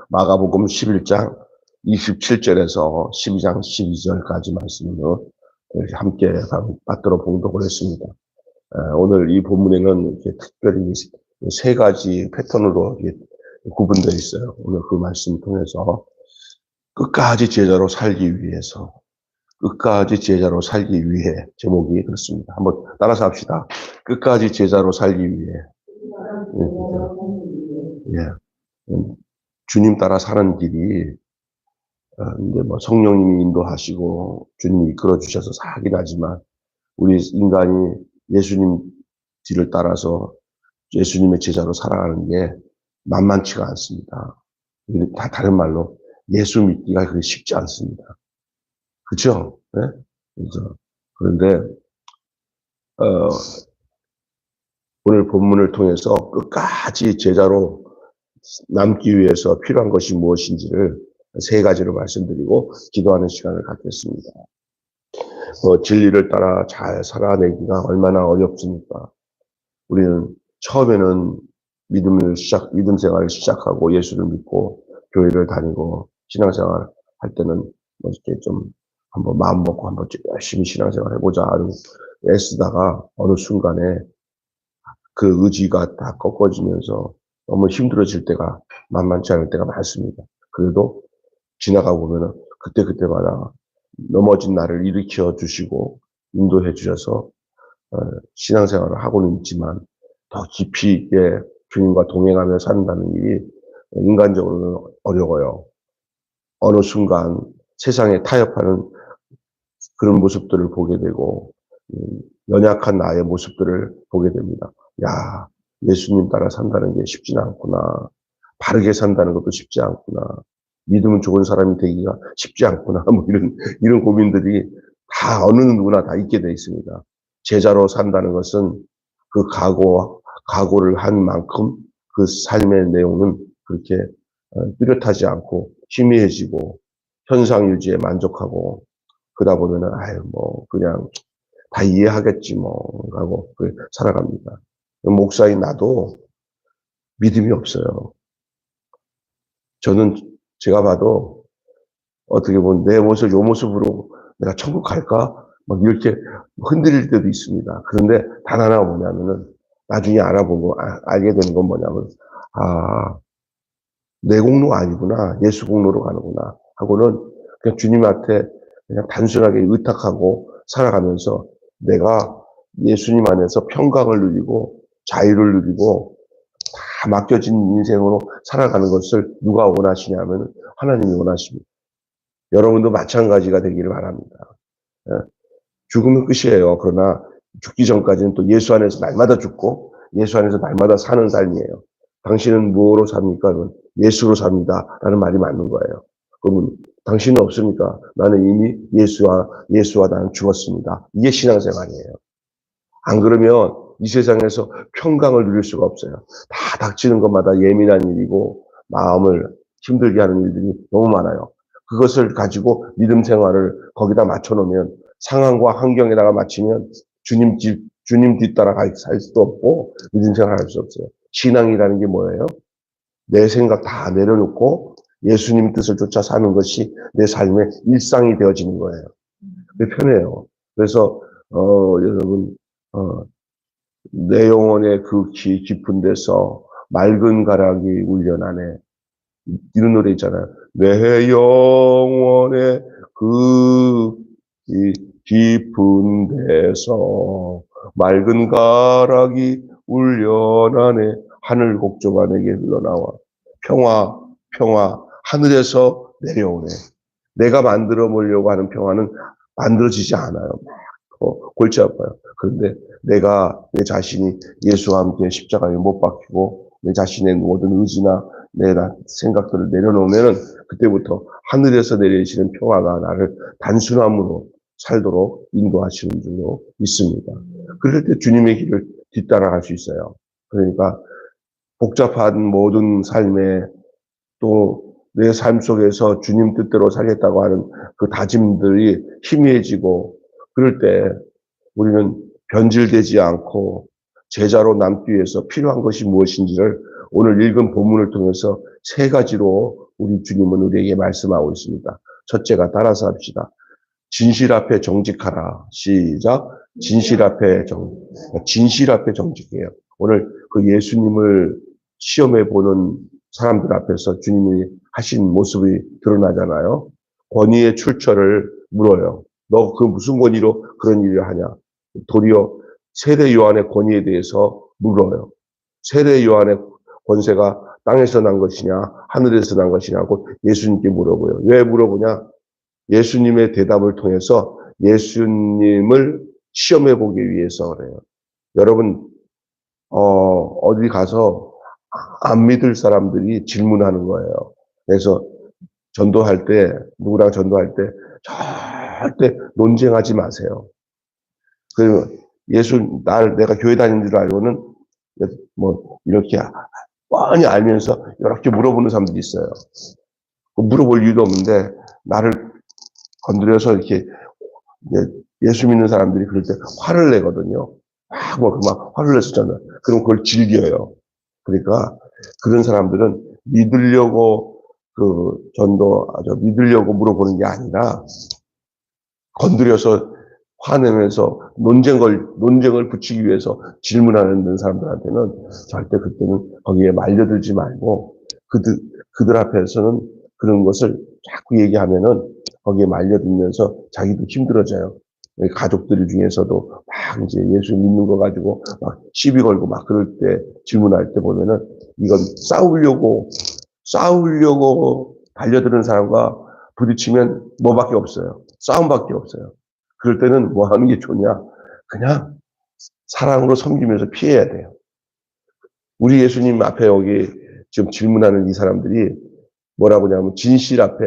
마가복음 11장 27절에서 12장 12절까지 말씀을 함께 받들어 봉독을 했습니다. 오늘 이 본문에는 이렇게 특별히 세 가지 패턴으로 구분되어 있어요. 오늘 그 말씀을 통해서 끝까지 제자로 살기 위해서, 끝까지 제자로 살기 위해, 제목이 그렇습니다. 한번 따라서 합시다. 끝까지 제자로 살기 위해. 예. 주님 따라 사는 길이 이제 뭐 성령님이 인도하시고 주님이 이끌어 주셔서 사긴 하지만 우리 인간이 예수님 뒤를 따라서 예수님의 제자로 살아가는 게 만만치가 않습니다. 다 다른 말로 예수 믿기가 그게 쉽지 않습니다. 그렇죠? 네? 그렇죠. 그런데 오늘 본문을 통해서 끝까지 제자로 남기 위해서 필요한 것이 무엇인지를 세 가지로 말씀드리고 기도하는 시간을 갖겠습니다. 진리를 따라 잘 살아내기가 얼마나 어렵습니까? 우리는 처음에는 믿음 생활을 시작하고 예수를 믿고 교회를 다니고 신앙생활 할 때는 뭐 이렇게 좀 한번 마음 먹고 한번 열심히 신앙생활 해보자 하는 애쓰다가 어느 순간에 그 의지가 다 꺾어지면서 너무 힘들어질 때가 만만치 않을 때가 많습니다. 그래도 지나가고 보면은 그때마다 넘어진 나를 일으켜 주시고 인도해 주셔서 신앙생활을 하고는 있지만 더 깊이 있게 주님과 동행하며 산다는 일이 인간적으로는 어려워요. 어느 순간 세상에 타협하는 그런 모습들을 보게 되고 연약한 나의 모습들을 보게 됩니다. 야, 예수님 따라 산다는 게 쉽지는 않구나. 바르게 산다는 것도 쉽지 않구나. 믿으면 좋은 사람이 되기가 쉽지 않구나. 뭐 이런 고민들이 다 어느 누구나 다 있게 돼 있습니다. 제자로 산다는 것은 그 각오를 한 만큼 그 삶의 내용은 그렇게 뚜렷하지 않고 희미해지고 현상 유지에 만족하고 그러다 보면은 그냥 다 이해하겠지 뭐 하고 살아갑니다. 목사인 나도 믿음이 없어요. 저는 제가 봐도 어떻게 보면 내 모습, 요 모습으로 내가 천국 갈까? 막 이렇게 흔들릴 때도 있습니다. 그런데 단 하나가 뭐냐면은 나중에 알아보고 알게 되는 건 뭐냐면 내 공로 아니구나. 예수 공로로 가는구나 하고는 그냥 주님한테 그냥 단순하게 의탁하고 살아가면서 내가 예수님 안에서 평강을 누리고 자유를 누리고 다 맡겨진 인생으로 살아가는 것을 누가 원하시냐면 하나님이 원하십니다. 여러분도 마찬가지가 되기를 바랍니다. 죽으면 끝이에요. 그러나 죽기 전까지는 또 예수 안에서 날마다 죽고 예수 안에서 날마다 사는 삶이에요. 당신은 무엇으로 삽니까? 예수로 삽니다. 라는 말이 맞는 거예요. 그러면 당신은 없습니까? 나는 이미 예수와 나는 죽었습니다. 이게 신앙생활이에요. 안 그러면 이 세상에서 평강을 누릴 수가 없어요. 다 닥치는 것마다 예민한 일이고 마음을 힘들게 하는 일들이 너무 많아요. 그것을 가지고 믿음 생활을 거기다 맞춰놓으면 상황과 환경에다가 맞추면 주님 뒤따라 살 수도 없고 믿음 생활 할 수 없어요. 신앙이라는 게 뭐예요? 내 생각 다 내려놓고 예수님 뜻을 쫓아 사는 것이 내 삶의 일상이 되어지는 거예요. 그게 편해요. 그래서 여러분 내 영혼의 그 깊은 데서 맑은 가락이 울려나네. 이런 노래 있잖아요. 내 영혼의 그 깊은 데서 맑은 가락이 울려나네. 하늘 곡조가 내게 흘러나와. 평화, 하늘에서 내려오네. 내가 만들어 보려고 하는 평화는 만들어지지 않아요. 골치 아파요. 그런데 내가 내 자신이 예수와 함께 십자가에 못 박히고 내 자신의 모든 의지나 내 생각들을 내려놓으면은 그때부터 하늘에서 내리시는 평화가 나를 단순함으로 살도록 인도하시는 줄로 믿습니다. 그럴 때 주님의 길을 뒤따라갈 수 있어요. 그러니까 복잡한 모든 삶에 또 내 삶 속에서 주님 뜻대로 살겠다고 하는 그 다짐들이 희미해지고 그럴 때 우리는 변질되지 않고 제자로 남기 위해서 필요한 것이 무엇인지를 오늘 읽은 본문을 통해서 세 가지로 우리 주님은 우리에게 말씀하고 있습니다. 첫째가 따라서 합시다. 진실 앞에 정직하라. 시작. 진실 앞에 정직해요. 오늘 그 예수님을 시험해 보는 사람들 앞에서 주님이 하신 모습이 드러나잖아요. 권위의 출처를 물어요. 너 그 무슨 권위로 그런 일을 하냐? 도리어 세례 요한의 권위에 대해서 물어요. 세례 요한의 권세가 땅에서 난 것이냐, 하늘에서 난 것이냐고 예수님께 물어보요. 왜 물어보냐? 예수님의 대답을 통해서 예수님을 시험해 보기 위해서 그래요. 여러분, 어디 가서 안 믿을 사람들이 질문하는 거예요. 그래서 전도할 때, 누구랑 전도할 때 절대 논쟁하지 마세요. 내가 교회 다니는 줄 알고는 이렇게 뻔히 알면서 이렇게 물어보는 사람들이 있어요. 물어볼 이유도 없는데 나를 건드려서 이렇게 예수 믿는 사람들이 그럴 때 화를 내거든요. 막 화를 냈었잖아요. 그럼 그걸 즐겨요. 그러니까 그런 사람들은 믿으려고 믿으려고 물어보는 게 아니라 건드려서 화내면서 논쟁을 붙이기 위해서 질문하는 사람들한테는 절대 그때는 거기에 말려들지 말고 그들 앞에서는 그런 것을 자꾸 얘기하면은 거기에 말려들면서 자기도 힘들어져요. 가족들 중에서도 막 이제 예수 믿는 거 가지고 막 시비 걸고 막 그럴 때 질문할 때 보면은 이건 싸우려고 달려드는 사람과 부딪히면 뭐밖에 없어요. 싸움밖에 없어요. 그럴 때는 뭐 하는 게 좋냐? 그냥 사랑으로 섬기면서 피해야 돼요. 우리 예수님 앞에 여기 지금 질문하는 이 사람들이 뭐라고 하냐면 진실 앞에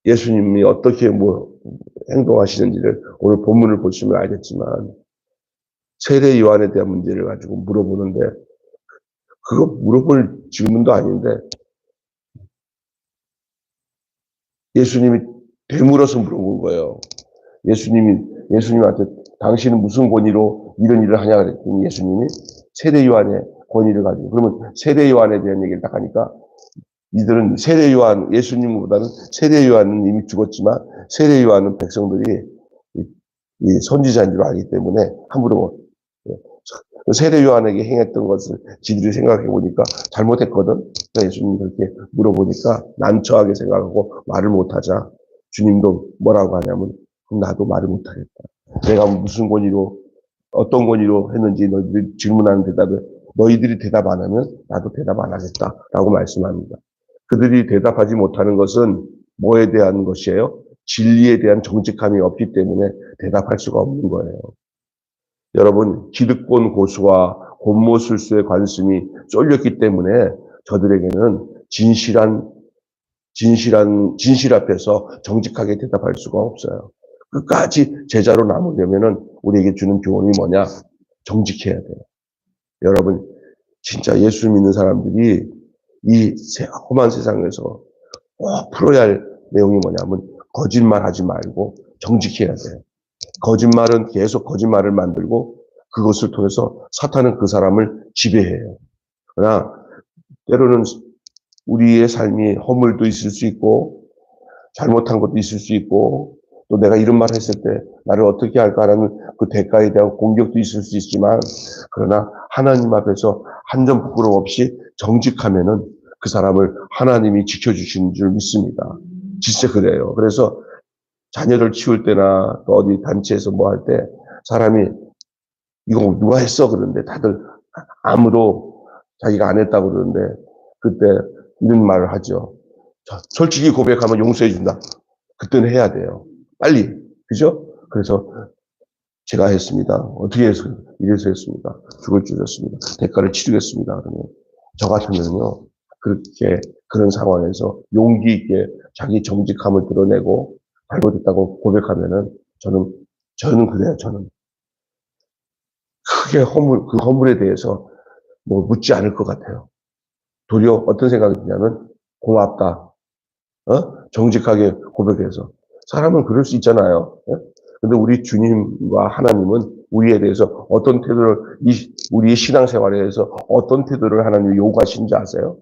예수님이 어떻게 행동하시는지를 오늘 본문을 보시면 알겠지만 세례 요한에 대한 문제를 가지고 물어보는데 그거 물어볼 질문도 아닌데 예수님이 되물어서 물어본 거예요. 예수님한테 당신은 무슨 권위로 이런 일을 하냐 그랬더니 예수님이 세례 요한의 권위를 가지고 그러면 세례 요한에 대한 얘기를 딱 하니까 이들은 예수님보다는 세례 요한은 이미 죽었지만 세례 요한은 백성들이 이 선지자인 줄 알기 때문에 함부로 세례 요한에게 행했던 것을 지들이 생각해 보니까 잘못했거든. 그러니까 예수님이 그렇게 물어보니까 난처하게 생각하고 말을 못하자 주님도 뭐라고 하냐면 그럼 나도 말을 못하겠다. 내가 무슨 권위로 어떤 권위로 했는지 너희들이 질문하는 대답에 너희들이 대답 안 하면 나도 대답 안 하겠다라고 말씀합니다. 그들이 대답하지 못하는 것은 뭐에 대한 것이에요? 진리에 대한 정직함이 없기 때문에 대답할 수가 없는 거예요. 여러분, 기득권 고수와 곤모술수의 관심이 쏠렸기 때문에 저들에게는 진실 앞에서 정직하게 대답할 수가 없어요. 끝까지 제자로 남으려면은 우리에게 주는 교훈이 뭐냐? 정직해야 돼요. 여러분, 진짜 예수 믿는 사람들이 이 험한 세상에서 꼭 풀어야 할 내용이 뭐냐면 거짓말 하지 말고 정직해야 돼요. 거짓말은 계속 거짓말을 만들고 그것을 통해서 사탄은 그 사람을 지배해요. 그러나 때로는 우리의 삶이 허물도 있을 수 있고 잘못한 것도 있을 수 있고 또 내가 이런 말을 했을 때 나를 어떻게 할까라는 그 대가에 대한 공격도 있을 수 있지만 그러나 하나님 앞에서 한 점 부끄럼 없이 정직하면은 그 사람을 하나님이 지켜주시는 줄 믿습니다. 진짜 그래요. 그래서 자녀를 키울 때나 또 어디 단체에서 뭐 할 때 사람이 이거 누가 했어 그러는데 다들 아무도 자기가 안 했다고 그러는데 그때 이런 말을 하죠. 솔직히 고백하면 용서해 준다. 그때는 해야 돼요. 빨리. 그죠? 그래서 제가 했습니다. 어떻게 해서 이래서 했습니다. 죽을 줄였습니다. 대가를 치르겠습니다. 그러면 저 같으면요. 그렇게 그런 상황에서 용기 있게 자기 정직함을 드러내고 잘못했다고 고백하면은 저는 그래요. 저는 크게 그 허물에 대해서 묻지 않을 것 같아요. 도리어 어떤 생각이 드냐면 고맙다. 정직하게 고백해서. 사람은 그럴 수 있잖아요. 근데 우리 주님과 하나님은 우리에 대해서 어떤 태도를, 우리의 신앙생활에 대해서 어떤 태도를 하나님이 요구하시는지 아세요?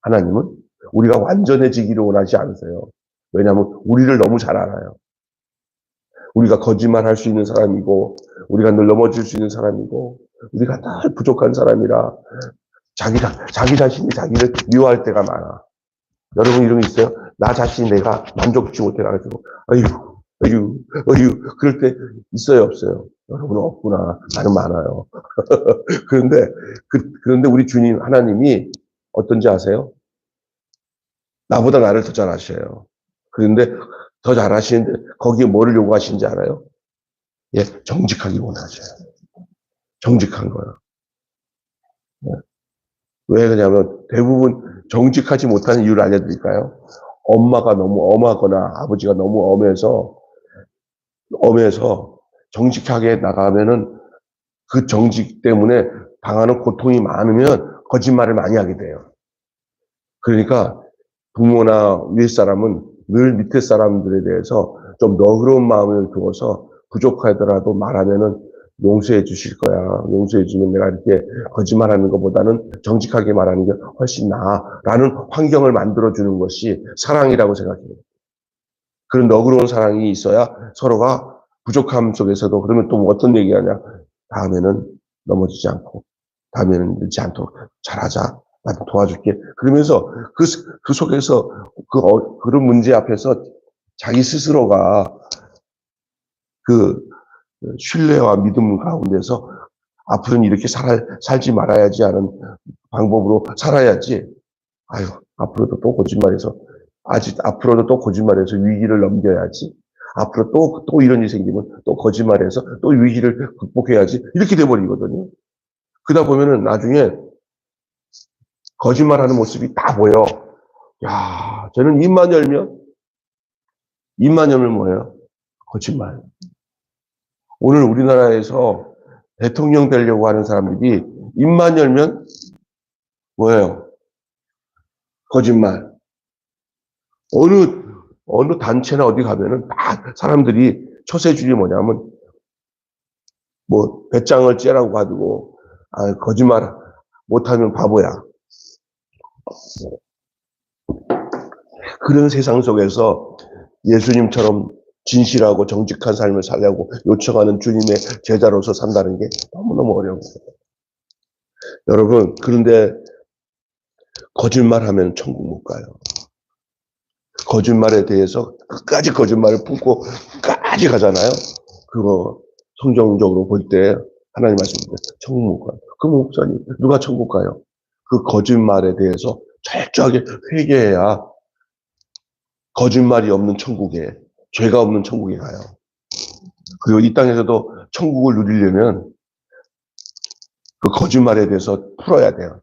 하나님은 우리가 완전해지기를 원하지 않으세요. 왜냐하면 우리를 너무 잘 알아요. 우리가 거짓말할 수 있는 사람이고, 우리가 늘 넘어질 수 있는 사람이고, 우리가 늘 부족한 사람이라 자기 자신이 자기를 미워할 때가 많아. 여러분 이런 게 있어요? 나 자신이 내가 만족치 못해가지고 어휴 그럴 때 있어요 없어요? 여러분은 없구나. 나는 많아요. 그런데 우리 주님 하나님이 어떤지 아세요? 나보다 나를 더 잘 아셔요. 그런데 더 잘 아시는데 거기에 뭐를 요구하시는지 알아요? 예, 정직하기 원하셔요. 정직한 거요. 왜 그러냐면 대부분 정직하지 못하는 이유를 알려드릴까요? 엄마가 너무 엄하거나 아버지가 너무 엄해서 정직하게 나가면은 그 정직 때문에 당하는 고통이 많으면 거짓말을 많이 하게 돼요. 그러니까 부모나 위에 사람은 늘 밑에 사람들에 대해서 좀 너그러운 마음을 두어서 부족하더라도 말하면은 용서해 주실 거야. 용서해 주면 내가 이렇게 거짓말하는 것보다는 정직하게 말하는 게 훨씬 나아라는 환경을 만들어 주는 것이 사랑이라고 생각해요. 그런 너그러운 사랑이 있어야 서로가 부족함 속에서도 그러면 또 어떤 얘기하냐. 다음에는 넘어지지 않고 다음에는 늦지 않도록 잘하자. 나도 도와줄게. 그러면서 그 속에서 그런 문제 앞에서 자기 스스로가 그 신뢰와 믿음 가운데서 앞으로는 이렇게 살지 말아야지 하는 방법으로 살아야지. 아유, 앞으로도 또 거짓말해서 앞으로도 또 거짓말해서 위기를 넘겨야지. 앞으로 또 이런 일이 생기면 또 거짓말해서 또 위기를 극복해야지. 이렇게 돼버리거든요. 그러다 보면은 나중에 거짓말하는 모습이 다 보여. 야, 저는 입만 열면 뭐예요? 거짓말. 오늘 우리나라에서 대통령 되려고 하는 사람들이 입만 열면 뭐예요? 거짓말. 어느 단체나 어디 가면은 다 사람들이 처세줄이 뭐냐면 뭐 배짱을 째라고 가지고 거짓말 못하면 바보야. 그런 세상 속에서 예수님처럼 진실하고 정직한 삶을 살려고 요청하는 주님의 제자로서 산다는 게 너무너무 어려워요. 여러분, 그런데 거짓말하면 천국 못 가요. 거짓말에 대해서 끝까지 거짓말을 품고 끝까지 가잖아요. 그거 성경적으로 볼 때 하나님 말씀입니다. 천국 못 가요. 그 목사님 누가 천국 가요? 그 거짓말에 대해서 철저하게 회개해야 거짓말이 없는 천국에, 죄가 없는 천국에 가요. 그리고 이 땅에서도 천국을 누리려면 그 거짓말에 대해서 풀어야 돼요.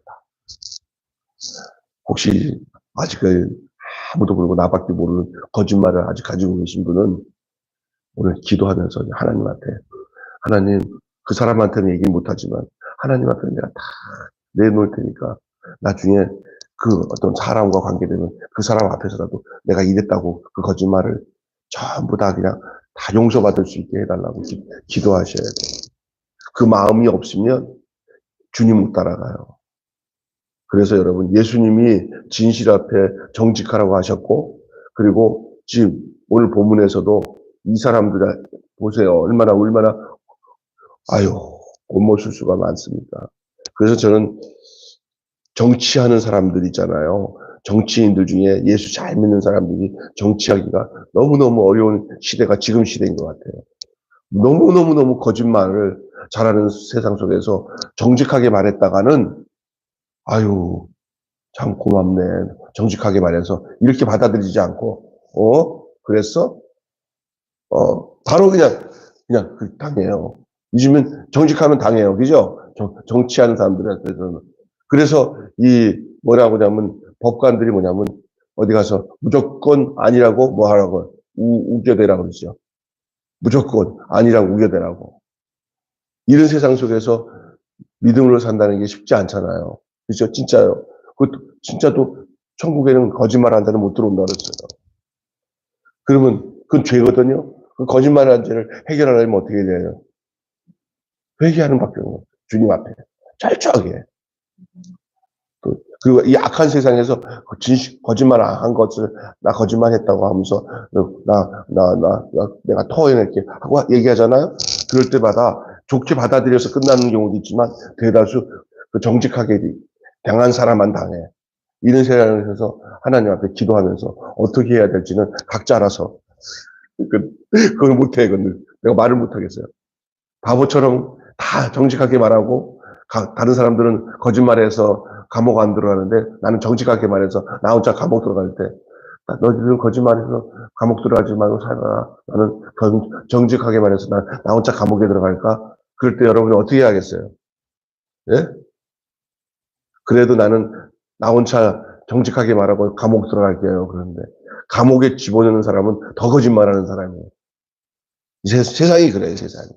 혹시 아직 아무도 모르고 나밖에 모르는 거짓말을 아직 가지고 계신 분은 오늘 기도하면서 하나님 앞에, 하나님, 그 사람한테는 얘기 못하지만 하나님 앞에 내가 다 내놓을 테니까 나중에 그 어떤 사람과 관계되면 그 사람 앞에서라도 내가 이랬다고 그 거짓말을 전부 다 그냥 다 용서받을 수 있게 해달라고 기도하셔야 돼요. 그 마음이 없으면 주님 못 따라가요. 그래서 여러분, 예수님이 진실 앞에 정직하라고 하셨고, 그리고 지금 오늘 본문에서도 이 사람들 보세요. 얼마나 곤모술수가 많습니다. 그래서 저는 정치하는 사람들 있잖아요. 정치인들 중에 예수 잘 믿는 사람들이 정치하기가 너무너무 어려운 시대가 지금 시대인 것 같아요. 너무너무 거짓말을 잘하는 세상 속에서 정직하게 말했다가는 아유, 참 고맙네. 정직하게 말해서 이렇게 받아들이지 않고, 그랬어? 바로 그냥 당해요. 요즘은 정직하면 당해요. 그죠? 정치하는 사람들한테서는. 그래서 뭐라고 하냐면, 법관들이 뭐냐면, 어디 가서 무조건 아니라고 뭐 하라고, 우겨대라고 그러죠. 무조건 아니라고 우겨대라고. 이런 세상 속에서 믿음으로 산다는 게 쉽지 않잖아요. 그렇죠? 진짜요. 진짜도 천국에는 거짓말 한 자는 못 들어온다 그랬어요. 그러면 그건 죄거든요. 그 거짓말한 죄를 해결하려면 어떻게 돼요? 회개하는 밖에 없는 주님 앞에 철저하게. 그리고 이 악한 세상에서 거짓말 한 것을 나 거짓말했다고 하면서 내가 토해낼게 하고 얘기하잖아요. 그럴 때마다 좋게 받아들여서 끝나는 경우도 있지만 대다수 그 정직하게 당한 사람만 당해. 이런 세상에서 하나님 앞에 기도하면서 어떻게 해야 될지는 각자 알아서 그걸 못해. 그건 내가 말을 못하겠어요. 바보처럼 다 정직하게 말하고 다른 사람들은 거짓말해서 감옥 안 들어가는데 나는 정직하게 말해서 나 혼자 감옥 들어갈 때 너희들은 거짓말해서 감옥 들어가지 말고 살아라. 나는 정직하게 말해서 나 혼자 감옥에 들어갈까? 그럴 때 여러분이 어떻게 해야겠어요? 예? 그래도 나는 나 혼자 정직하게 말하고 감옥 들어갈게요. 그런데 감옥에 집어넣는 사람은 더 거짓말하는 사람이에요. 세상이 그래요, 세상이.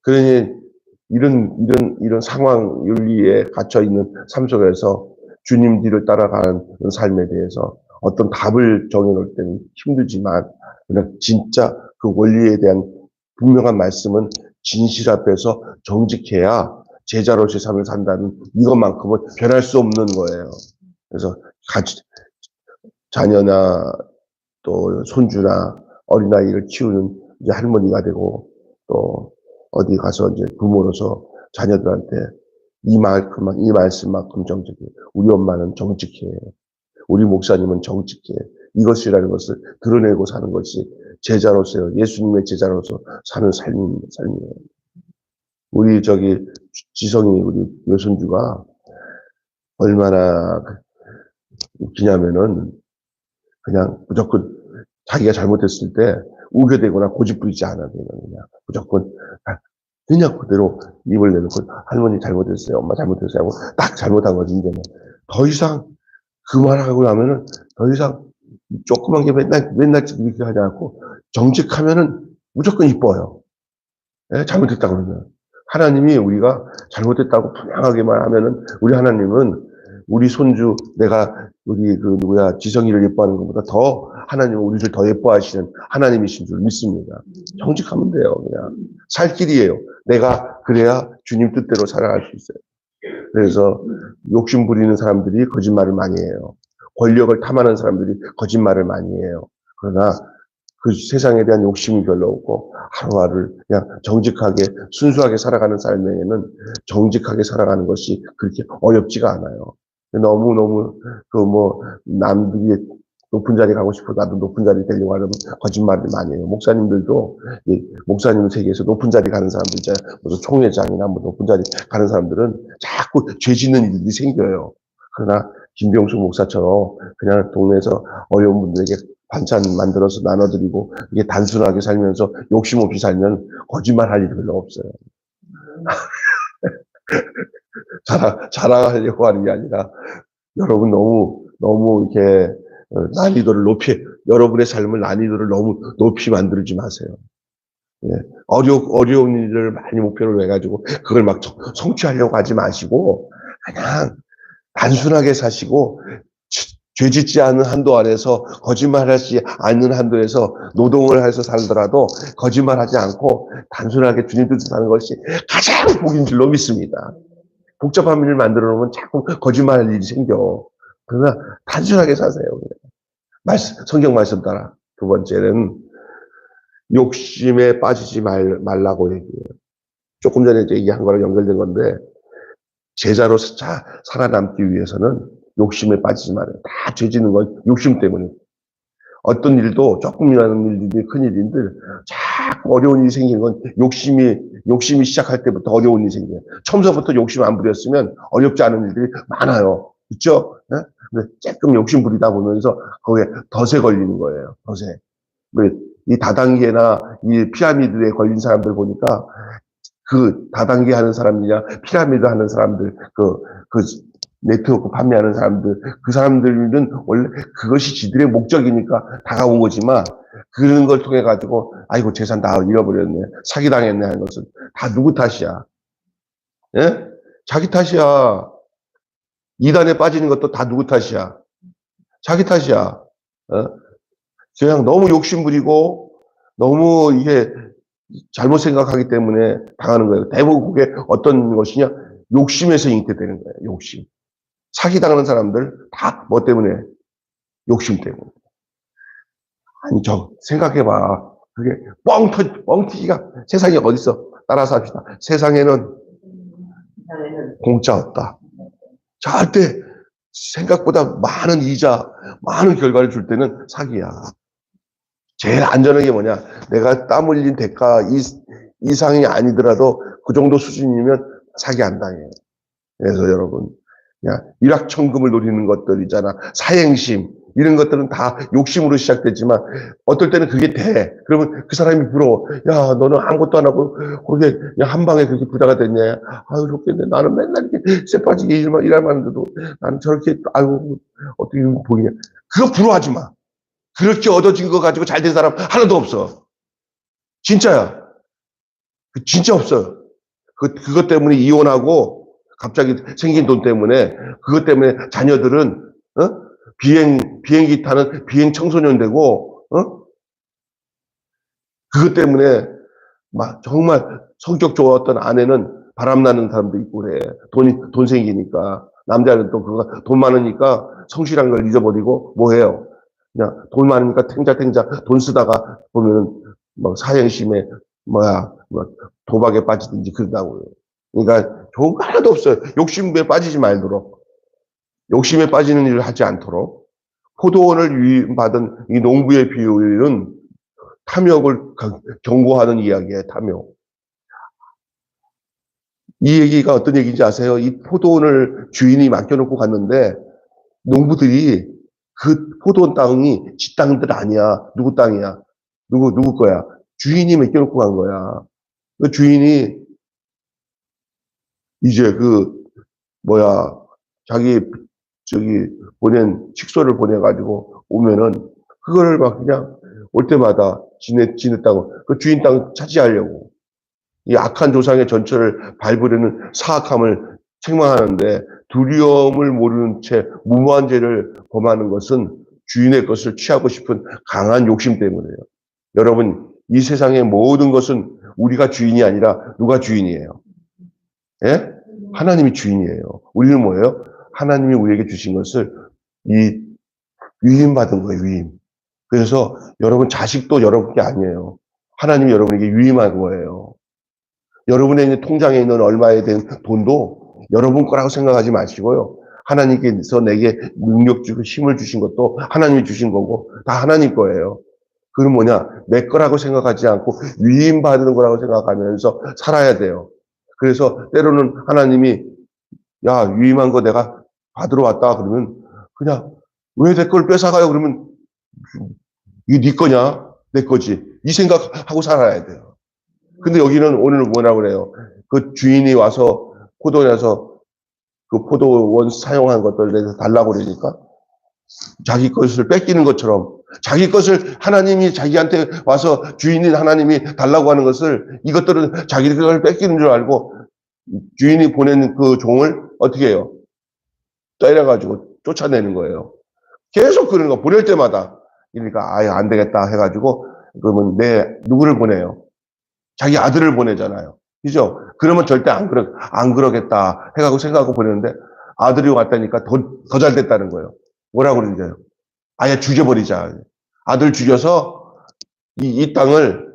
그러니 이런 상황 윤리에 갇혀 있는 삶 속에서 주님 뒤를 따라가는 삶에 대해서 어떤 답을 정해놓을 때는 힘들지만 그냥 진짜 그 원리에 대한 분명한 말씀은 진실 앞에서 정직해야 제자로서의 삶을 산다는 이것만큼은 변할 수 없는 거예요. 그래서 자녀나 또 손주나 어린아이를 키우는 이제 할머니가 되고 또 어디 가서 이제 부모로서 자녀들한테 이 말씀만큼 정직해. 우리 엄마는 정직해. 우리 목사님은 정직해. 이것이라는 것을 드러내고 사는 것이 제자로서요. 예수님의 제자로서 사는 삶이에요. 우리 지성이 우리 여손주가 얼마나 웃기냐면은 그냥 무조건 자기가 잘못했을 때 우겨대거나 고집부리지 않아. 그냥 무조건 그냥 그대로 입을 내놓고 할머니 잘못했어요. 엄마 잘못했어요. 하고 딱 잘못한 거지. 이제는 더 이상 그 말하고 나면은 더 이상 조그만 게 맨날 이렇게 하지 않고 정직하면은 무조건 이뻐요. 예? 잘못했다 그러면. 하나님이 우리가 잘못했다고 분명하게만 하면은 우리 하나님은 우리 손주 우리 지성이를 예뻐하는 것보다 더 하나님은 우리를 더 예뻐하시는 하나님이신 줄 믿습니다. 정직하면 돼요. 그냥 살 길이에요. 내가 그래야 주님 뜻대로 살아갈 수 있어요. 그래서 욕심 부리는 사람들이 거짓말을 많이 해요. 권력을 탐하는 사람들이 거짓말을 많이 해요. 그러나 그 세상에 대한 욕심이 별로 없고 하루하루를 그냥 정직하게 순수하게 살아가는 삶에는 정직하게 살아가는 것이 그렇게 어렵지가 않아요. 너무너무 남들이 높은 자리 가고 싶어 나도 높은 자리 되려고 하면 거짓말을 많이 해요. 목사님들도 목사님 세계에서 높은 자리 가는 사람들 있잖아요. 무슨 총회장이나 높은 자리 가는 사람들은 자꾸 죄 짓는 일들이 생겨요. 그러나 김병수 목사처럼 그냥 동네에서 어려운 분들에게 반찬 만들어서 나눠드리고 이게 단순하게 살면서 욕심 없이 살면 거짓말 할 일이 별로 없어요. 자랑하려고 하는 게 아니라 여러분 너무 이렇게 여러분의 삶을 난이도를 너무 높이 만들지 마세요. 예. 어려운 일을 많이 목표로 해가지고 그걸 막 성취하려고 하지 마시고 그냥 단순하게 사시고 죄짓지 않은 한도 안에서 거짓말하지 않는 한도에서 노동을 해서 살더라도 거짓말하지 않고 단순하게 주님 뜻을 사는 것이 가장 복인 줄로 믿습니다. 복잡한 일을 만들어 놓으면 자꾸 거짓말할 일이 생겨. 그러나 단순하게 사세요. 성경 말씀 따라. 두 번째는 욕심에 빠지지 말라고 얘기해요. 조금 전에 얘기한 거랑 연결된 건데 제자로 살아남기 위해서는 욕심에 빠지지 말아요. 다 죄지는 건 욕심 때문에. 어떤 일도 조금이라는 일들이 큰 일인들 자꾸 어려운 일이 생기는 건 욕심이 시작할 때부터 어려운 일이 생겨요. 처음서부터 욕심 안 부렸으면 어렵지 않은 일들이 많아요. 그렇죠? 네? 근데 조금 욕심 부리다 보면서 거기에 덫에 걸리는 거예요. 덫에. 이 다단계나 이 피라미드에 걸린 사람들 보니까 그 다단계 하는 사람이냐 피라미드 하는 사람들 그 네트워크 판매하는 사람들 그 사람들은 원래 그것이 지들의 목적이니까 다가온 거지만 그런 걸 통해 가지고 아이고 재산 다 잃어버렸네 사기당했네 하는 것은 다 누구 탓이야? 예? 자기 탓이야. 이단에 빠지는 것도 다 누구 탓이야? 자기 탓이야. 그냥 너무 욕심 부리고 너무 이게 잘못 생각하기 때문에 당하는 거예요. 대부분 그게 어떤 것이냐? 욕심에서 잉태되는 거예요. 욕심. 사기당하는 사람들 다 뭐 때문에? 욕심 때문에. 아니, 생각해봐. 그게 뻥튀기가 세상에 어딨어? 따라서 합시다. 세상에는 공짜 없다. 절대 생각보다 많은 이자, 많은 결과를 줄 때는 사기야. 제일 안전한 게 뭐냐? 내가 땀 흘린 대가 이상이 아니더라도 그 정도 수준이면 사기 안 당해요. 그래서 여러분, 그냥 일확천금을 노리는 것들 있잖아. 사행심, 이런 것들은 다 욕심으로 시작됐지만 어떨 때는 그게 돼. 그러면 그 사람이 부러워. 야, 너는 아무것도 안 하고 그렇게 한 방에 그렇게 부자가 됐냐. 아유, 좋겠네. 나는 맨날 이렇게 쇠 빠지게 일만 하는데도 나는 저렇게, 아유, 어떻게 보이냐. 그거 부러워하지 마. 그렇게 얻어진 거 가지고 잘 된 사람 하나도 없어. 진짜야. 진짜 없어요. 그것 때문에 이혼하고 갑자기 생긴 돈 때문에 그것 때문에 자녀들은 비행기 타는 비행 청소년 되고 그것 때문에 막 정말 성격 좋았던 아내는 바람나는 사람도 있고 그래. 돈 생기니까. 남자는 또 그거 돈 많으니까 성실한 걸 잊어버리고 뭐 해요? 그냥 돈 많으니까 탱자탱자 돈 쓰다가 보면은 뭐 사행심에 도박에 빠지든지 그런다고요. 그러니까 좋은 거 하나도 없어요. 욕심에 빠지지 말도록. 욕심에 빠지는 일을 하지 않도록. 포도원을 위임받은 이 농부의 비유는 탐욕을 경고하는 이야기예요. 탐욕. 이 얘기가 어떤 얘기인지 아세요? 이 포도원을 주인이 맡겨놓고 갔는데 농부들이 그 포도원 땅이 지 땅들 아니야. 누구 땅이야? 누구 거야? 주인이 맡겨놓고 간 거야. 그 주인이 이제 자기 보낸 식소를 보내가지고 오면은 그거를 막 그냥 올 때마다 지냈다고 그 주인 땅 차지하려고 이 악한 조상의 전철을 밟으려는 사악함을 책망하는데 두려움을 모르는 채 무모한 죄를 범하는 것은 주인의 것을 취하고 싶은 강한 욕심 때문이에요. 여러분, 이 세상의 모든 것은 우리가 주인이 아니라 누가 주인이에요? 예? 하나님이 주인이에요. 우리는 뭐예요? 하나님이 우리에게 주신 것을 위임받은 거예요, 위임. 그래서 여러분 자식도 여러분 게 아니에요. 하나님이 여러분에게 위임한 거예요. 여러분의 통장에 있는 얼마에 된 돈도 여러분 거라고 생각하지 마시고요. 하나님께서 내게 능력 주고 힘을 주신 것도 하나님이 주신 거고 다 하나님 거예요. 그건 뭐냐? 내 거라고 생각하지 않고 위임받는 거라고 생각하면서 살아야 돼요. 그래서 때로는 하나님이 야, 위임한 거 내가 받으러 왔다 그러면 그냥 왜 내 걸 뺏어가요? 그러면 이게 네 거냐? 내 거지. 이 생각하고 살아야 돼요. 근데 여기는 오늘 뭐라고 그래요? 그 주인이 와서 포도원에서 그 포도원 사용한 것들 내서 달라고 그러니까 자기 것을 뺏기는 것처럼 자기 것을 하나님이 자기한테 와서 주인인 하나님이 달라고 하는 것을 이것들은 자기 걸 뺏기는 줄 알고 주인이 보낸 그 종을 어떻게 해요? 때려가지고 쫓아내는 거예요. 계속 그런 거 보낼 때마다 그러니까 아예 안 되겠다 해가지고 그러면 누구를 보내요? 자기 아들을 보내잖아요. 그죠? 그러면 절대 안 그러겠다 해가지고 생각하고 보내는데 아들이 왔다니까 더 잘 됐다는 거예요. 뭐라고 그러는데요? 아예 죽여버리자. 아들 죽여서 이 땅을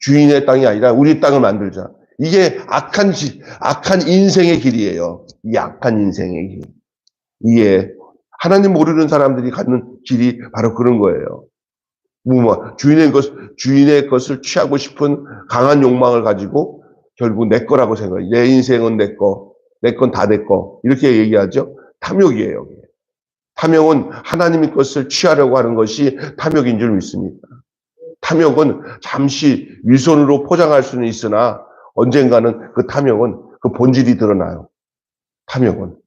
주인의 땅이 아니라 우리 땅을 만들자. 이게 악한 인생의 길이에요. 이 악한 인생의 길. 이게 하나님 모르는 사람들이 갖는 길이 바로 그런 거예요. 주인의 것을 취하고 싶은 강한 욕망을 가지고 결국 내 거라고 생각해요. 내 인생은 내 거, 내 건 다 내 거. 이렇게 얘기하죠. 탐욕이에요. 탐욕은 하나님의 것을 취하려고 하는 것이 탐욕인 줄 믿습니다. 탐욕은 잠시 윗손으로 포장할 수는 있으나 언젠가는 그 탐욕은 그 본질이 드러나요. 탐욕은.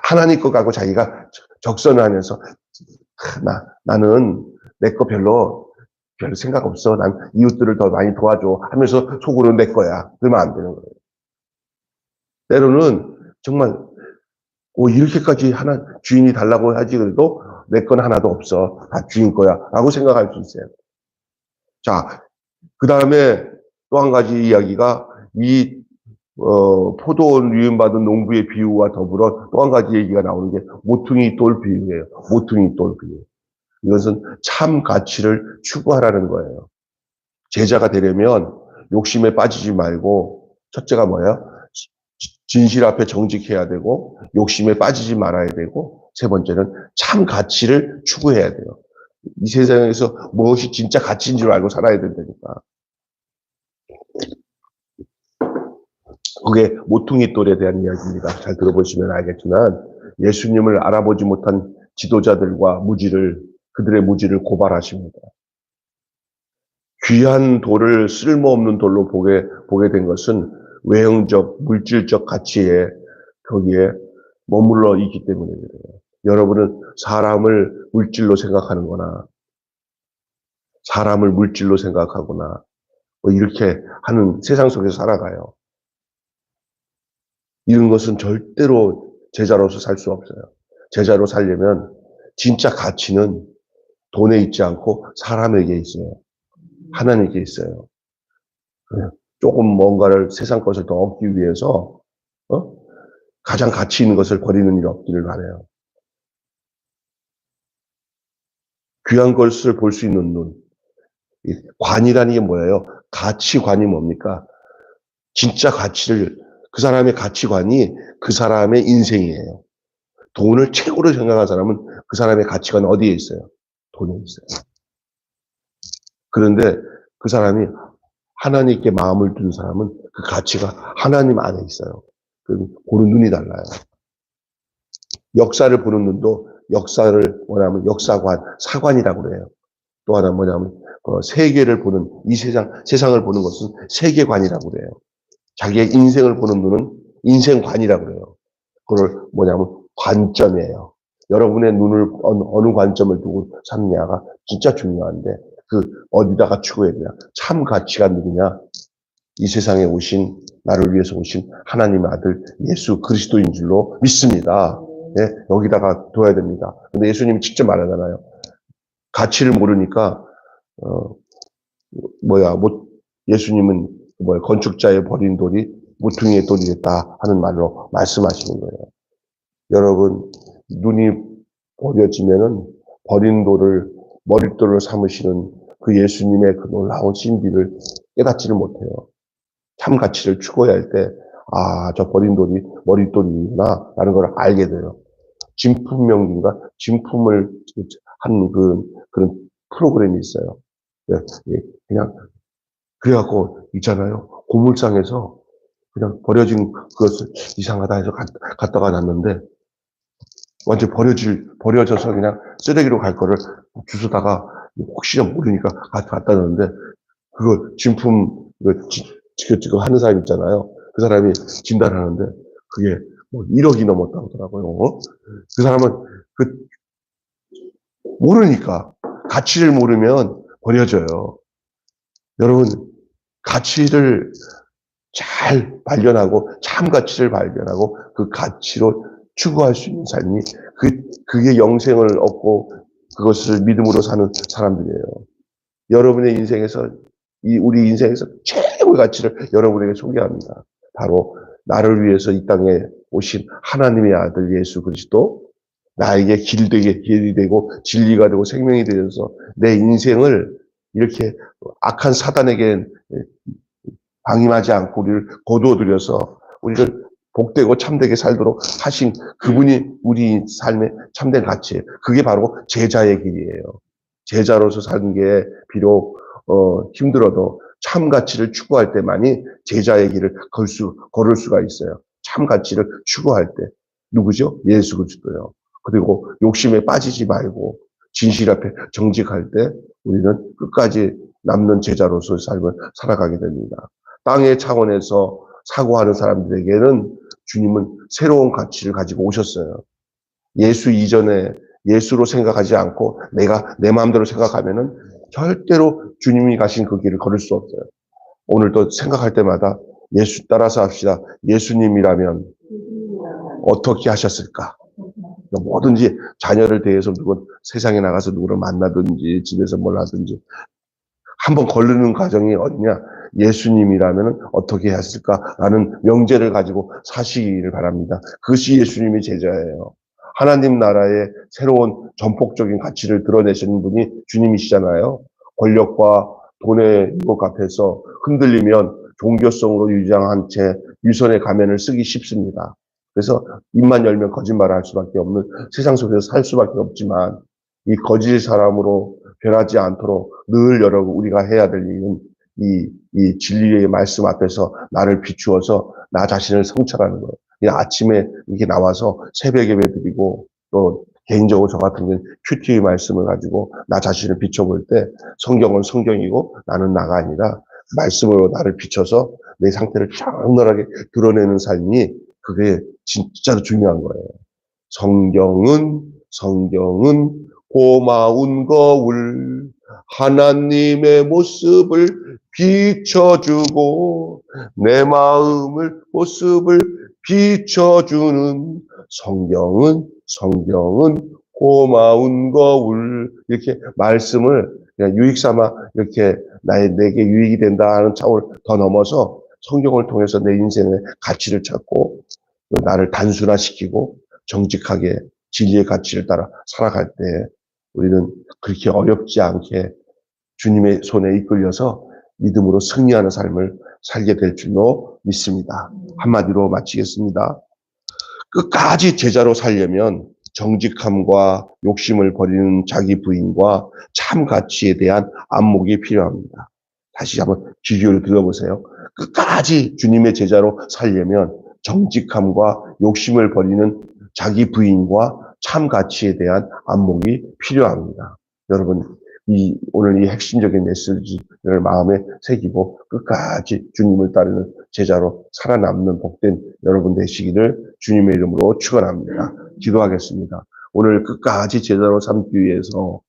하나님 것 갖고 자기가 적선하면서 나는 내 거 별 생각 없어. 난 이웃들을 더 많이 도와줘 하면서 속으로 내 거야. 그러면 안 되는 거예요. 때로는 정말 이렇게까지 주인이 달라고 하지 그래도 내 건 하나도 없어. 다 주인 거야. 라고 생각할 수 있어요. 자, 그 다음에 또 한 가지 이야기가 이 포도원 유인받은 농부의 비유와 더불어 또 한 가지 얘기가 나오는 게 모퉁이 돌 비유예요. 모퉁이 돌 비유. 이것은 참 가치를 추구하라는 거예요. 제자가 되려면 욕심에 빠지지 말고, 첫째가 뭐야? 진실 앞에 정직해야 되고, 욕심에 빠지지 말아야 되고, 세 번째는 참 가치를 추구해야 돼요. 이 세상에서 무엇이 진짜 가치인 줄 알고 살아야 된다니까. 그게 모퉁이 돌에 대한 이야기입니다. 잘 들어보시면 알겠지만, 예수님을 알아보지 못한 지도자들과 그들의 무지를 고발하십니다. 귀한 돌을 쓸모없는 돌로 보게 된 것은 외형적, 물질적 가치에 거기에 머물러 있기 때문에 그래요. 여러분은 사람을 물질로 생각하는 사람을 물질로 생각하거나, 뭐 이렇게 하는 세상 속에서 살아가요. 이런 것은 절대로 제자로서 살 수 없어요. 제자로 살려면 진짜 가치는 돈에 있지 않고 사람에게 있어요. 하나님께 있어요. 조금 뭔가를 세상 것을 더 얻기 위해서 가장 가치 있는 것을 버리는 일이 없기를 바라요. 귀한 것을 볼 수 있는 눈. 관이라는 게 뭐예요? 가치관이 뭡니까? 진짜 가치를, 그 사람의 가치관이 그 사람의 인생이에요. 돈을 최고로 생각하는 사람은 그 사람의 가치관 어디에 있어요? 돈에 있어요. 그런데 그 사람이 하나님께 마음을 두는 사람은 그 가치가 하나님 안에 있어요. 보는 눈이 달라요. 역사를 보는 눈도 역사를 뭐냐면 역사관, 사관이라고 그래요. 또 하나 뭐냐면 세계를 보는, 이 세상을 보는 것은 세계관이라고 그래요. 자기의 인생을 보는 눈은 인생관이라고 그래요. 그걸 뭐냐면 관점이에요. 여러분의 눈을 어느 관점을 두고 삼냐가 진짜 중요한데, 어디다가 추구해야 되냐. 참 가치가 누구냐. 이 세상에 나를 위해서 오신 하나님의 아들 예수 그리스도인 줄로 믿습니다. 네, 여기다가 둬야 됩니다. 근데 예수님이 직접 말하잖아요. 가치를 모르니까, 예수님은 건축자의 버린 돌이 모퉁이의 돌이 됐다 하는 말로 말씀하시는 거예요. 여러분, 눈이 버려지면은 버린 돌을 머릿돌로 삼으시는 그 예수님의 그 놀라운 신비를 깨닫지를 못해요. 참 가치를 추구해야 할 때, 저 버린 돌이 머릿돌이구나 라는 걸 알게 돼요. 진품명인가? 진품을 한 그런 프로그램이 있어요. 그냥, 그래갖고 있잖아요. 고물상에서 그냥 버려진 그것을 이상하다 해서 갖다가 놨는데, 완전 버려져서 그냥 쓰레기로 갈 거를 주워다가 혹시나 모르니까 갖다 놨는데, 그거 진품, 그거 하는 사람 있잖아요. 그 사람이 진단하는데, 그게 뭐 1억이 넘었다고 하더라고요. 그 사람은 모르니까, 가치를 모르면 버려져요. 여러분, 가치를 잘 발견하고, 참 가치를 발견하고, 그 가치로 추구할 수 있는 삶이, 그게 영생을 얻고, 그것을 믿음으로 사는 사람들이에요. 여러분의 인생에서, 우리 인생에서 최고의 가치를 여러분에게 소개합니다. 바로, 나를 위해서 이 땅에 오신 하나님의 아들 예수 그리스도, 나에게 길이 되고, 진리가 되고, 생명이 되어서, 내 인생을 이렇게 악한 사단에게 방임하지 않고 우리를 거두어들여서 우리를 복되고 참되게 살도록 하신 그분이 우리 삶의 참된 가치예요. 그게 바로 제자의 길이에요. 제자로서 사는 게 비록 힘들어도 참 가치를 추구할 때만이 제자의 길을 걸을 수가 있어요. 참 가치를 추구할 때. 누구죠? 예수 그리스도요. 그리고 욕심에 빠지지 말고 진실 앞에 정직할 때 우리는 끝까지 남는 제자로서 삶을 살아가게 됩니다. 땅의 차원에서 사고하는 사람들에게는 주님은 새로운 가치를 가지고 오셨어요. 예수 이전에 예수로 생각하지 않고 내가 내 마음대로 생각하면은 절대로 주님이 가신 그 길을 걸을 수 없어요. 오늘도 생각할 때마다 예수 따라서 합시다. 예수님이라면 어떻게 하셨을까? 뭐든지 자녀를 대해서 세상에 나가서 누구를 만나든지 집에서 뭘 하든지 한번 걸르는 과정이 어디냐? 예수님이라면 어떻게 했을까라는 명제를 가지고 사시기를 바랍니다. 그것이 예수님의 제자예요. 하나님 나라의 새로운 전폭적인 가치를 드러내시는 분이 주님이시잖아요. 권력과 돈의 유혹 앞에서 흔들리면 종교성으로 유장한 채 유선의 가면을 쓰기 쉽습니다. 그래서 입만 열면 거짓말을 할 수밖에 없는 세상 속에서 살 수밖에 없지만 이 거짓 사람으로 변하지 않도록 늘 여러분 우리가 해야 될 일은 이 진리의 말씀 앞에서 나를 비추어서 나 자신을 성찰하는 거예요. 아침에 이렇게 나와서 새벽 예배 드리고 또 개인적으로 저 같은 경우는 큐티의 말씀을 가지고 나 자신을 비춰볼 때 성경은 성경이고 나는 나가 아니라 말씀으로 나를 비춰서 내 상태를 적나라하게 드러내는 삶이 그게 진짜로 중요한 거예요. 성경은 고마운 거울 하나님의 모습을 비춰주고 내 마음을 모습을 비춰주는 성경은 고마운 거울 이렇게 말씀을 그냥 유익 삼아 이렇게 내게 유익이 된다 하는 차원을 더 넘어서 성경을 통해서 내 인생의 가치를 찾고 나를 단순화시키고 정직하게 진리의 가치를 따라 살아갈 때 우리는 그렇게 어렵지 않게 주님의 손에 이끌려서 믿음으로 승리하는 삶을 살게 될 줄로 믿습니다. 한마디로 마치겠습니다. 끝까지 제자로 살려면 정직함과 욕심을 버리는 자기 부인과 참 가치에 대한 안목이 필요합니다. 다시 한번 귀 기울여 들어보세요. 끝까지 주님의 제자로 살려면 정직함과 욕심을 버리는 자기 부인과 참 가치에 대한 안목이 필요합니다. 여러분, 오늘 이 핵심적인 메시지를 마음에 새기고 끝까지 주님을 따르는 제자로 살아남는 복된 여러분 되시기를 주님의 이름으로 축원합니다. 기도하겠습니다. 오늘 끝까지 제자로 삼기 위해서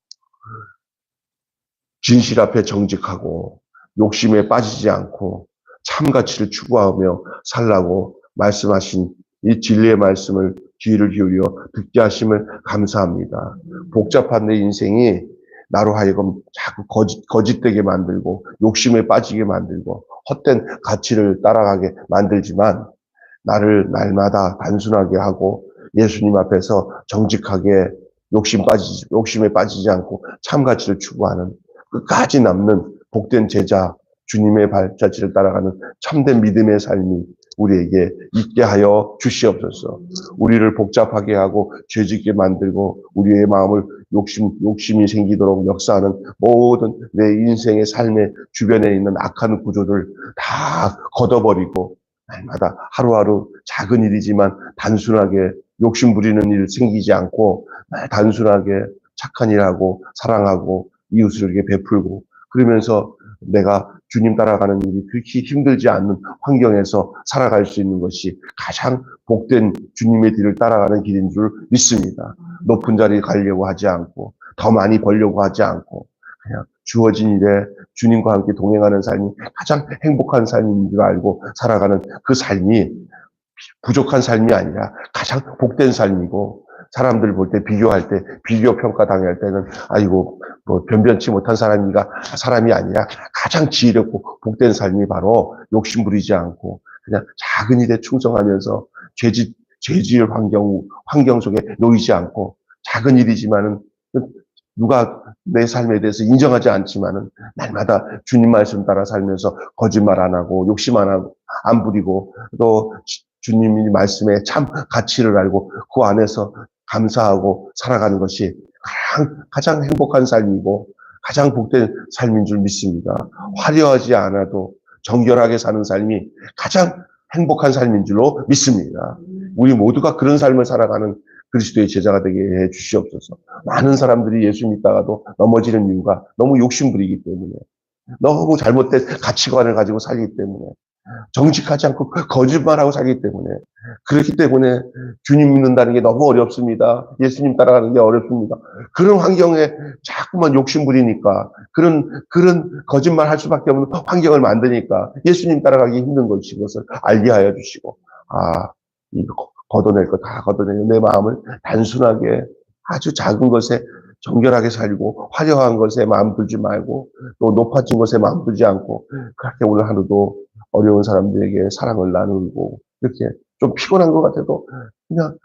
진실 앞에 정직하고 욕심에 빠지지 않고 참 가치를 추구하며 살라고 말씀하신 이 진리의 말씀을 귀를 기울여 듣게 하심을 감사합니다. 복잡한 내 인생이 나로 하여금 자꾸 거짓되게 만들고 욕심에 빠지게 만들고 헛된 가치를 따라가게 만들지만 나를 날마다 단순하게 하고 예수님 앞에서 정직하게 욕심에 빠지지 않고 참 가치를 추구하는 끝까지 남는 복된 제자 주님의 발자취를 따라가는 참된 믿음의 삶이 우리에게 있게 하여 주시옵소서. 우리를 복잡하게 하고 죄짓게 만들고 우리의 마음을 욕심이 생기도록 역사하는 모든 내 인생의 삶의 주변에 있는 악한 구조를 다 걷어버리고 날마다 하루하루 작은 일이지만 단순하게 욕심 부리는 일 생기지 않고 단순하게 착한 일하고 사랑하고 이웃을 이렇게 베풀고 그러면서 내가 주님 따라가는 일이 그렇게 힘들지 않는 환경에서 살아갈 수 있는 것이 가장 복된 주님의 뒤를 따라가는 길인 줄 믿습니다. 높은 자리 가려고 하지 않고 더 많이 벌려고 하지 않고 그냥 주어진 일에 주님과 함께 동행하는 삶이 가장 행복한 삶인 줄 알고 살아가는 그 삶이 부족한 삶이 아니라 가장 복된 삶이고 사람들 볼 때 비교할 때 비교 평가 당할 때는 아이고 뭐 변변치 못한 사람이 아니라 가장 지혜롭고 복된 삶이 바로 욕심 부리지 않고 그냥 작은 일에 충성하면서 죄질 환경 속에 놓이지 않고 작은 일이지만은 누가 내 삶에 대해서 인정하지 않지만은 날마다 주님 말씀 따라 살면서 거짓말 안 하고 욕심 안 하고 안 부리고 또 주님이 말씀에 참 가치를 알고 그 안에서 감사하고 살아가는 것이 가장 행복한 삶이고 가장 복된 삶인 줄 믿습니다. 화려하지 않아도 정결하게 사는 삶이 가장 행복한 삶인 줄로 믿습니다. 우리 모두가 그런 삶을 살아가는 그리스도의 제자가 되게 해 주시옵소서. 많은 사람들이 예수 믿다가도 넘어지는 이유가 너무 욕심 부리기 때문에 너무 잘못된 가치관을 가지고 살기 때문에 정직하지 않고 거짓말하고 살기 때문에 그렇기 때문에 주님 믿는다는 게 너무 어렵습니다. 예수님 따라가는 게 어렵습니다. 그런 환경에 자꾸만 욕심 부리니까 그런 거짓말 할 수밖에 없는 환경을 만드니까 예수님 따라가기 힘든 것이 것을 알게 하여 주시고 이거 걷어낼 거 다 걷어내는 내 마음을 단순하게 아주 작은 것에 정결하게 살고 화려한 것에 마음 두지 말고 또 높아진 것에 마음 두지 않고 그렇게 오늘 하루도 어려운 사람들에게 사랑을 나누고 이렇게 좀 피곤한 것 같아도 그냥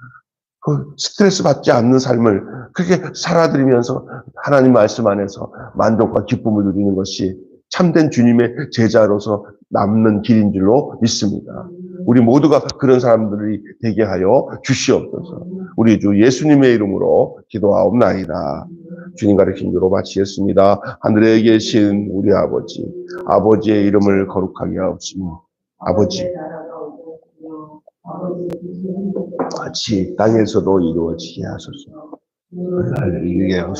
그 스트레스 받지 않는 삶을 그렇게 살아드리면서 하나님 말씀 안에서 만족과 기쁨을 누리는 것이 참된 주님의 제자로서 남는 길인 줄로 믿습니다. 우리 모두가 그런 사람들이 되게 하여 주시옵소서. 우리 주 예수님의 이름으로 기도하옵나이다. 주님 가르친 대로 마치겠습니다. 하늘에 계신 우리 아버지, 아버지의 이름을 거룩하게 하옵시며 아버지 같이 땅에서도 이루어지게 하소서. 할렐루야.